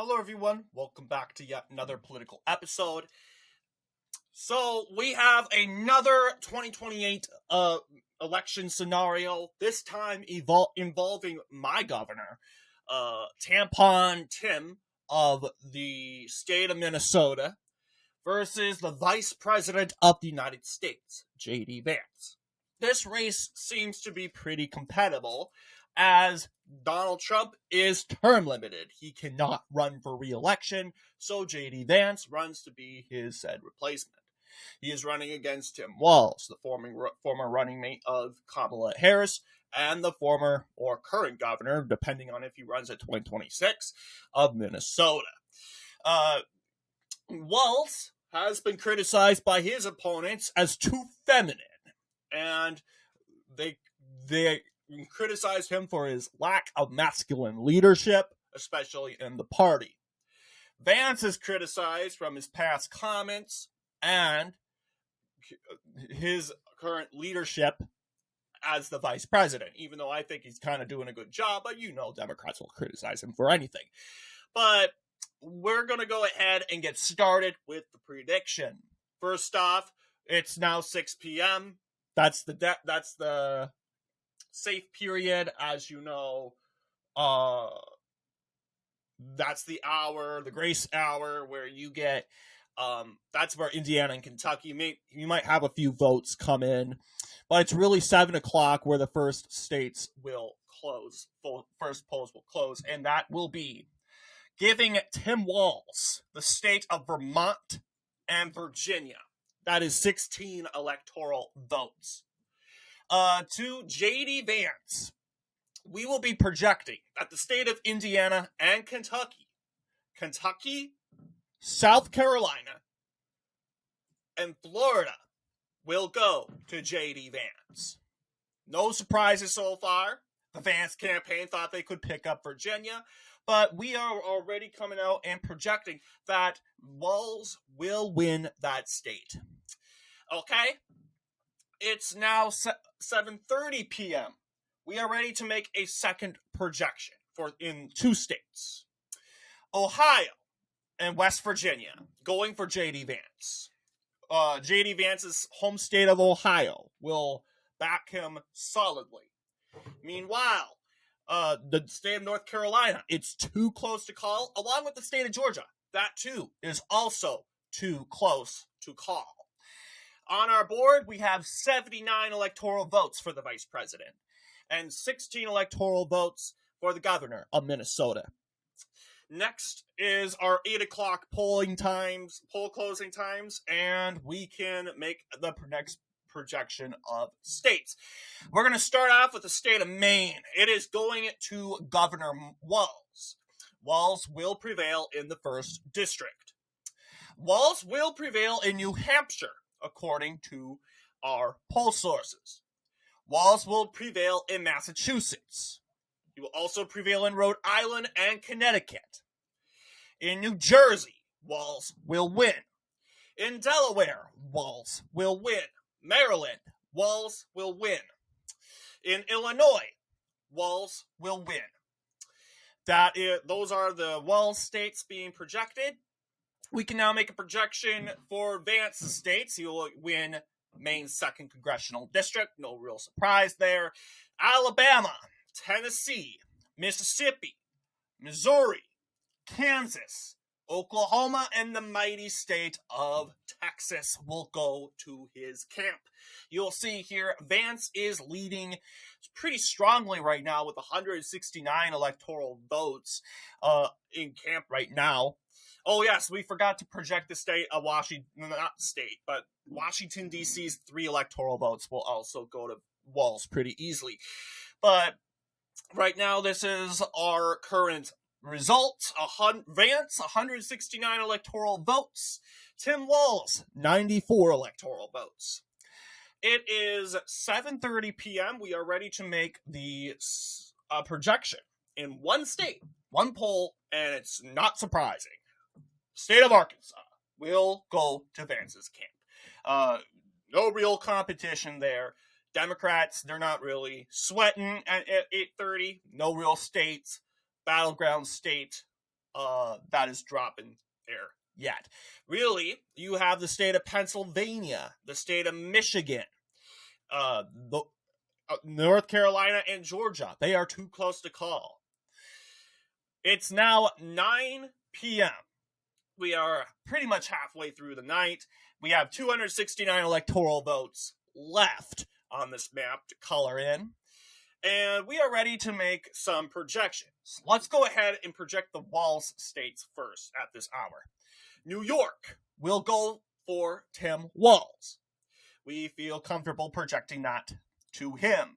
Hello, everyone. Welcome back to yet another political episode. So, we have another 2028 election scenario, this time involving my governor, Tampon Tim of the state of Minnesota, versus the Vice President of the United States, J.D. Vance. This race seems to be pretty compatible, as Donald Trump is term limited. He cannot run for re-election, so J.D. Vance runs to be his said replacement. He is running against Tim Walz, the former running mate of Kamala Harris, and the former or current governor, depending on if he runs at 2026, of Minnesota. Walz has been criticized by his opponents as too feminine, and they criticized him for his lack of masculine leadership, especially in the party. Vance is criticized from his past comments and his current leadership as the vice president, even though I think he's kind of doing a good job, but Democrats will criticize him for anything. But we're going to go ahead and get started with the prediction. First off, it's now 6 p.m. That's the safe period, as you know. That's the hour, the grace hour, where you get that's where Indiana and Kentucky you might have a few votes come in, but it's really 7 o'clock where the first states will close. First polls will close, and that will be giving Tim Walz the state of Vermont and Virginia. That is 16 electoral votes. To J.D. Vance, we will be projecting that the state of Indiana and Kentucky, South Carolina, and Florida will go to J.D. Vance. No surprises so far. The Vance campaign thought they could pick up Virginia, but we are already coming out and projecting that Walz will win that state. Okay? It's now 7:30 p.m. We are ready to make a second projection in two states. Ohio and West Virginia, going for J.D. Vance. J.D. Vance's home state of Ohio will back him solidly. Meanwhile, the state of North Carolina, it's too close to call, along with the state of Georgia. That, too, is also too close to call. On our board, we have 79 electoral votes for the vice president and 16 electoral votes for the governor of Minnesota. Next is our 8 o'clock poll closing times, and we can make the next projection of states. We're going to start off with the state of Maine. It is going to Governor Walz. Walz will prevail in the 1st district. Walz will prevail in New Hampshire, according to our poll sources. Walz will prevail in Massachusetts. He will also prevail in Rhode Island and Connecticut. In New Jersey, Walz will win. In Delaware, Walz will win. Maryland, Walz will win. In Illinois, Walz will win. Those are the Walz states being projected. We can now make a projection for Vance's states. He will win Maine's 2nd congressional district. No real surprise there. Alabama, Tennessee, Mississippi, Missouri, Kansas, Oklahoma, and the mighty state of Texas will go to his camp. You'll see here, Vance is leading pretty strongly right now with 169 electoral votes in camp right now. Oh, yes, we forgot to project the state of Washington, D.C.'s 3 electoral votes will also go to Walz pretty easily. But right now, this is our current result. Vance, 169 electoral votes. Tim Walz, 94 electoral votes. It is 7:30 p.m. We are ready to make the projection in one state, one poll, and it's not surprising. State of Arkansas will go to Vance's camp. No real competition there. Democrats, they're not really sweating at 8:30. No real states. Battleground state that is dropping there yet. Really, you have the state of Pennsylvania, the state of Michigan, North Carolina, and Georgia. They are too close to call. It's now 9 p.m. We are pretty much halfway through the night. We have 269 electoral votes left on this map to color in. And we are ready to make some projections. Let's go ahead and project the Walz states first at this hour. New York will go for Tim Walz. We feel comfortable projecting that to him.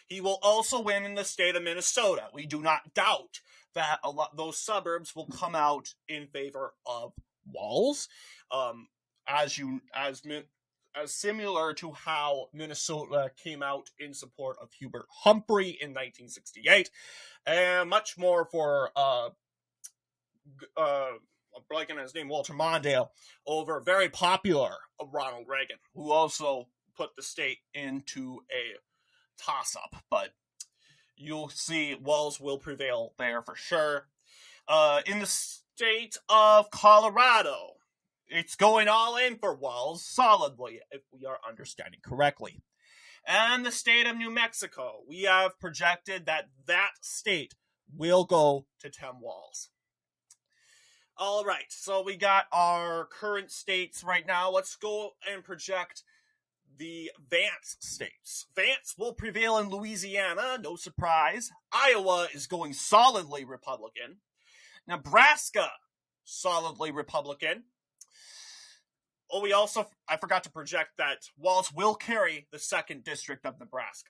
He will also win in the state of Minnesota. We do not doubt that those suburbs will come out in favor of Walz, as similar to how Minnesota came out in support of Hubert Humphrey in 1968, and much more for I'm blanking on his name, Walter Mondale, over very popular Ronald Reagan, who also put the state into a toss-up, but you'll see Walz will prevail there for sure. In the state of Colorado, it's going all in for Walz solidly, if we are understanding correctly. And the state of New Mexico, we have projected that state will go to Tim Walz. All right, so we got our current states right now. Let's go and project the Vance states. Vance will prevail in Louisiana, no surprise. Iowa is going solidly Republican. Nebraska, solidly Republican. Oh, I forgot to project that Walz will carry the 2nd district of Nebraska.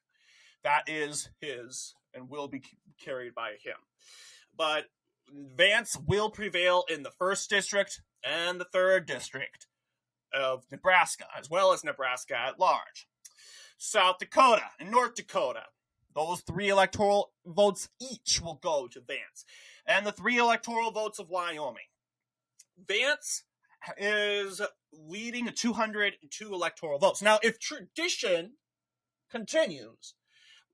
That is his and will be carried by him. But Vance will prevail in the 1st district and the 3rd district of Nebraska, as well as Nebraska at large. South Dakota and North Dakota, those 3 electoral votes each will go to Vance. And the 3 electoral votes of Wyoming. Vance is leading 202 electoral votes. Now, if tradition continues,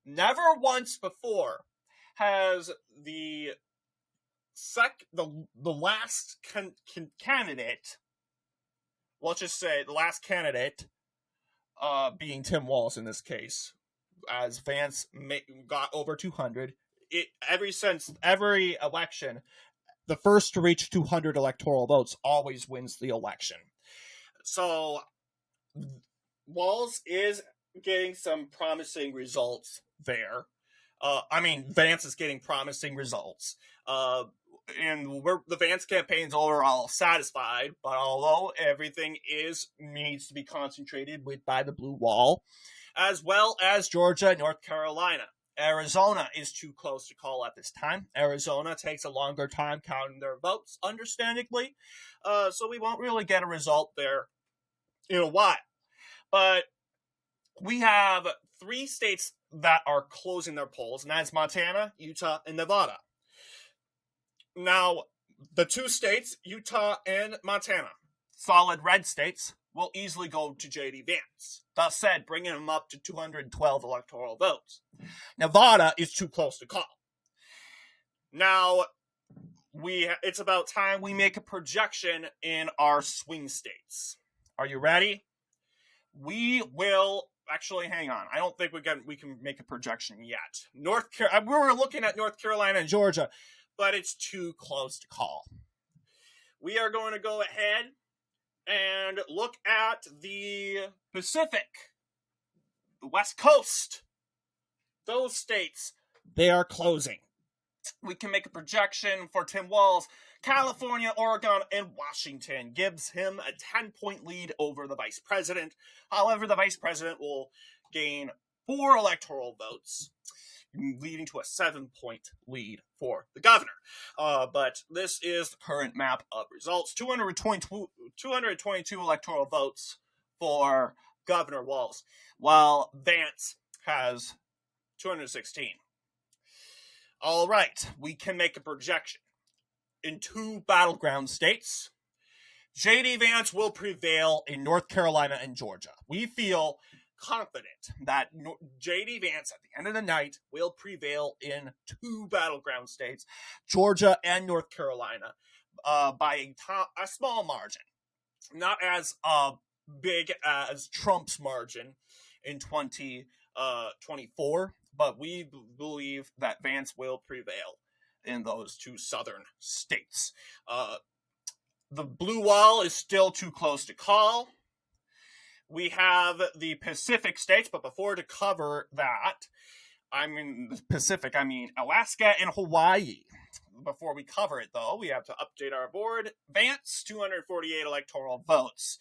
never once before has the last candidate, let's just say the last candidate, being Tim Walz in this case, as Vance got over 200. Every election, the first to reach 200 electoral votes always wins the election. So Walz is getting some promising results there. Vance is getting promising results. And the Vance campaign's overall satisfied, but although everything needs to be concentrated by the blue wall, as well as Georgia, North Carolina. Arizona is too close to call at this time. Arizona takes a longer time counting their votes, understandably, so we won't really get a result there in a while. But we have 3 states that are closing their polls, and that's Montana, Utah, and Nevada. Now, the 2 states, Utah and Montana, solid red states, will easily go to J.D. Vance. Thus said, bringing him up to 212 electoral votes. Nevada is too close to call. Now, it's about time we make a projection in our swing states. Are you ready? We will... Actually, hang on. I don't think we can make a projection yet. We were looking at North Carolina and Georgia, but it's too close to call. We are going to go ahead and look at the Pacific, the West Coast. Those states, they are closing. We can make a projection for Tim Walz. California, Oregon, and Washington gives him a 10-point lead over the vice president. However, the vice president will gain 4 electoral votes, leading to a 7-point lead for the governor. But this is the current map of results. 222 electoral votes for Governor Walz, while Vance has 216. All right, we can make a projection. In 2 battleground states, J.D. Vance will prevail in North Carolina and Georgia. We feel confident that J.D. Vance, at the end of the night, will prevail in 2 battleground states, Georgia and North Carolina, by a small margin. Not as big as Trump's margin in 2024, but we believe that Vance will prevail in those 2 southern states. The blue wall is still too close to call. We have the Pacific states, but before to cover that, I mean the Pacific, I mean Alaska and Hawaii. Before we cover it, though, we have to update our board. Vance, 248 electoral votes.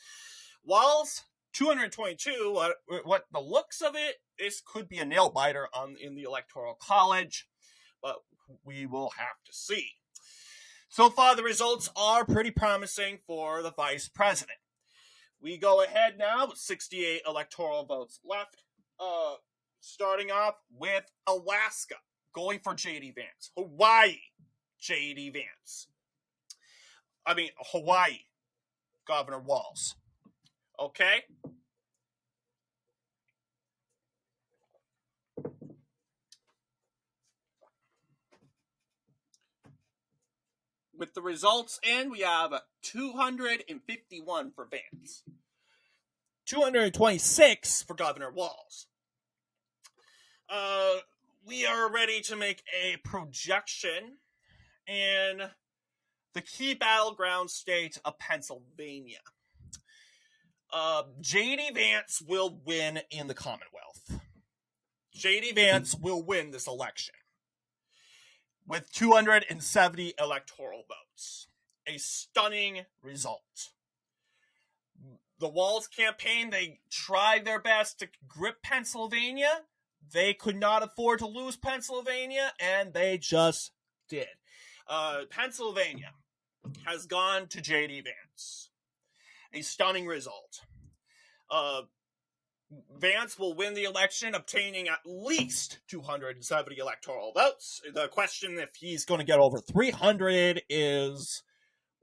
Walz, 222. What the looks of it, this could be a nail-biter in the Electoral College, but we will have to see. So far, the results are pretty promising for the vice president. We go ahead now with 68 electoral votes left. Starting off with Alaska, going for J.D. Vance. Hawaii, J.D. Vance. Hawaii, Governor Walz. Okay? With the results in, we have 251 for Vance. 226 for Governor Walz. We are ready to make a projection in the key battleground state of Pennsylvania. J.D. Vance will win in the Commonwealth. J.D. Vance will win this election with 270 electoral votes. A stunning result. The Walz campaign, they tried their best to grip Pennsylvania. They could not afford to lose Pennsylvania, and they just did. Pennsylvania has gone to J.D. Vance. A stunning result. Vance will win the election, obtaining at least 270 electoral votes. The question if he's going to get over 300 is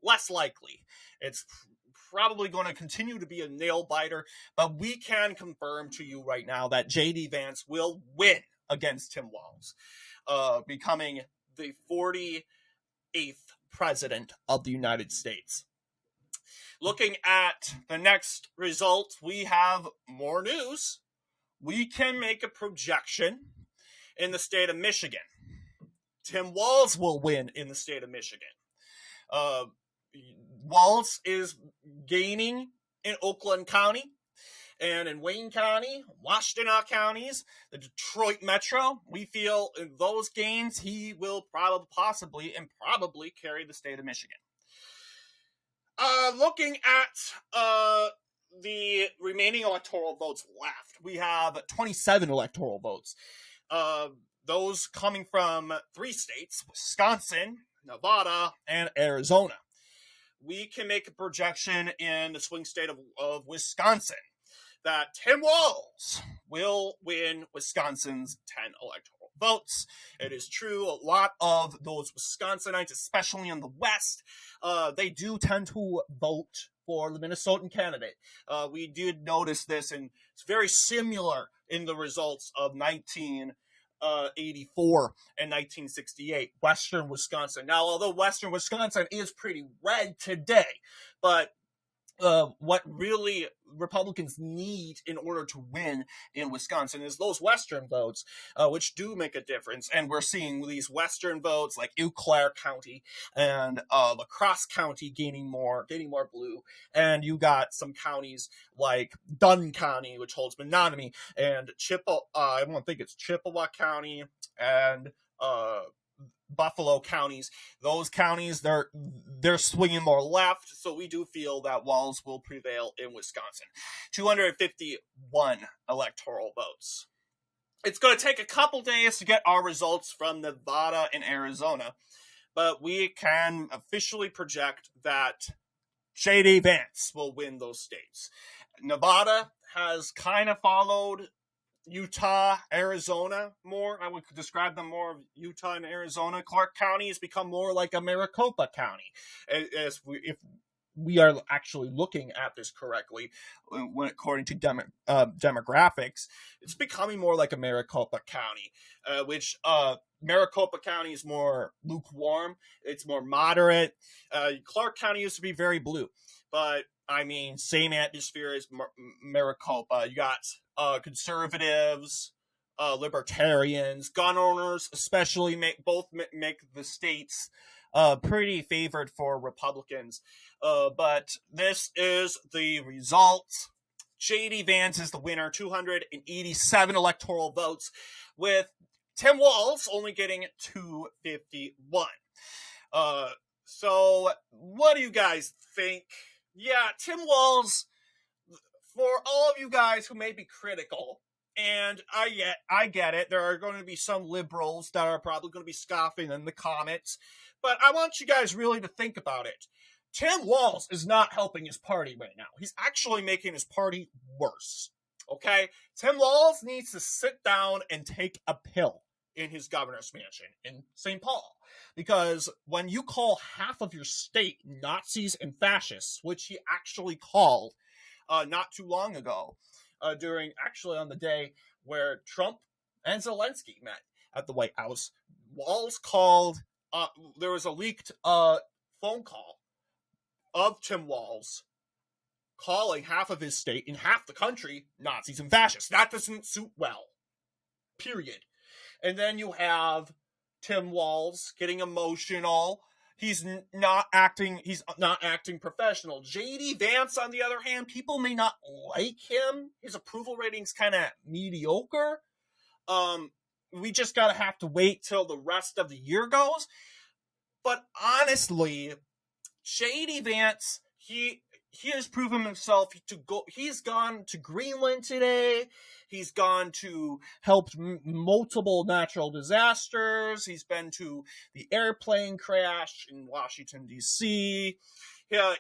less likely. It's probably going to continue to be a nail-biter, but we can confirm to you right now that J.D. Vance will win against Tim Walz, becoming the 48th president of the United States. Looking at the next result, we have more news. We can make a projection in the state of Michigan. Tim Walz will win in the state of Michigan. Walz is gaining in Oakland County and in Wayne County, Washtenaw counties, the Detroit Metro. We feel in those gains he will possibly carry the state of Michigan. Looking at the remaining electoral votes left, we have 27 electoral votes. Those coming from 3 states, Wisconsin, Nevada, and Arizona. We can make a projection in the swing state of Wisconsin that Tim Walz will win Wisconsin's 10 electoral votes. It is true, a lot of those Wisconsinites, especially in the West, they do tend to vote for the Minnesotan candidate. We did notice this, and it's very similar in the results of 1984 and 1968, Western Wisconsin. Now, although Western Wisconsin is pretty red today, but what really Republicans need in order to win in Wisconsin is those Western votes, which do make a difference. And we're seeing these Western votes like Eau Claire County and La Crosse County gaining more blue. And you got some counties like Dunn County, which holds Menominee, and I don't think it's Chippewa County and Buffalo counties. Those counties, they're swinging more left, so we do feel that Walz will prevail in Wisconsin. 251 electoral votes. It's going to take a couple days to get our results from Nevada and Arizona, but we can officially project that J.D. Vance will win those states. Nevada has kind of followed Utah, Arizona more. I would describe them more of Utah and Arizona. Clark County has become more like a Maricopa County. If we are actually looking at this correctly, when according to demographics, it's becoming more like a Maricopa County, which Maricopa County is more lukewarm. It's more moderate. Clark County used to be very blue, but I mean, same atmosphere as Maricopa. You got conservatives, libertarians, gun owners, especially make the states pretty favored for Republicans. But this is the result. J.D. Vance is the winner, 287 electoral votes, with Tim Walz only getting 251. So what do you guys think? Yeah, Tim Walz, for all of you guys who may be critical, and I get it, there are going to be some liberals that are probably going to be scoffing in the comments, but I want you guys really to think about it. Tim Walz is not helping his party right now. He's actually making his party worse. Okay? Tim Walz needs to sit down and take a pill in his governor's mansion in St. Paul. Because when you call half of your state Nazis and fascists, which he actually called not too long ago, on the day where Trump and Zelensky met at the White House, Walz called, there was a leaked phone call of Tim Walz calling half of his state in half the country Nazis and fascists. That doesn't suit well. Period. And then you have Tim Walz getting emotional. He's not acting professional. J.D. Vance, on the other hand, people may not like him. His approval rating's kind of mediocre. We just gotta have to wait till the rest of the year goes. But honestly, J.D. Vance, he has proven himself to go. He's gone to Greenland today. He's gone to help multiple natural disasters. He's been to the airplane crash in Washington, D.C.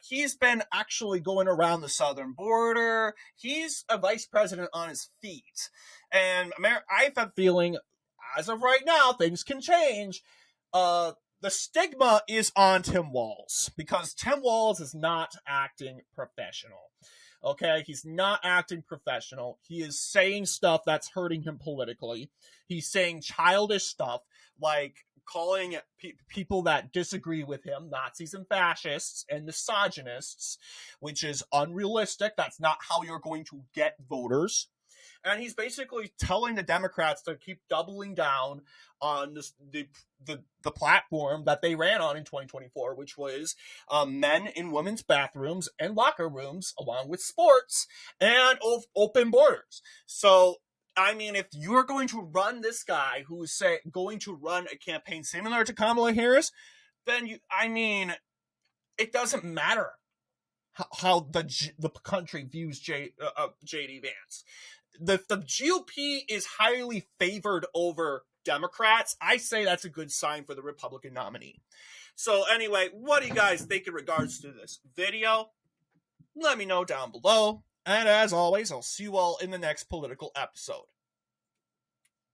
He's been actually going around the southern border. He's a vice president on his feet. And I have a feeling, as of right now, things can change. The stigma is on Tim Walz because Tim Walz is not acting professional. Okay, he's not acting professional. He is saying stuff that's hurting him politically. He's saying childish stuff like calling people that disagree with him Nazis and fascists and misogynists, which is unrealistic. That's not how you're going to get voters. And he's basically telling the Democrats to keep doubling down on the platform that they ran on in 2024, which was men in women's bathrooms and locker rooms, along with sports and open borders. So, I mean, if you're going to run this guy who is going to run a campaign similar to Kamala Harris, then it doesn't matter how the country views J.D. Vance. The GOP is highly favored over Democrats. I say that's a good sign for the Republican nominee. So anyway, what do you guys think in regards to this video? Let me know down below. And as always, I'll see you all in the next political episode.